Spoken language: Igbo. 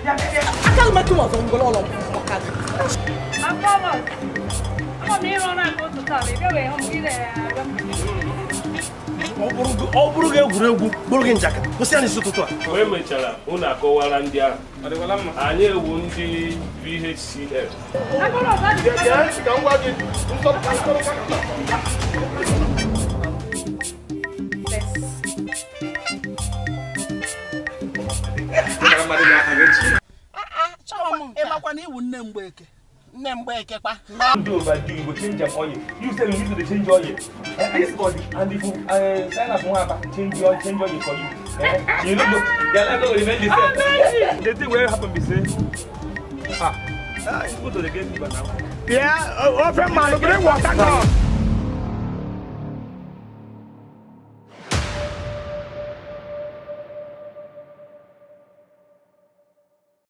Akal matu mo so ngolo lo mo ka. Akoma. Ama mi ro na ko to ta be we ho mi de. Oburu ge egwuregwu bụrụ gị njakịrị kwụsị anyị isi ụtụtụ a mgbe emechara unu akọwara ndị ahụ anyị ewu ndị VHCL ịmakwana iwu nne Mgbeke kwa ndị overdue Igbo change of oil you say you need to change oil this body and if Silas Nwaaba change oil for you you no go your life no go remain the same the thing wey happen be say it's good to dey get fever now yeah open man bring water now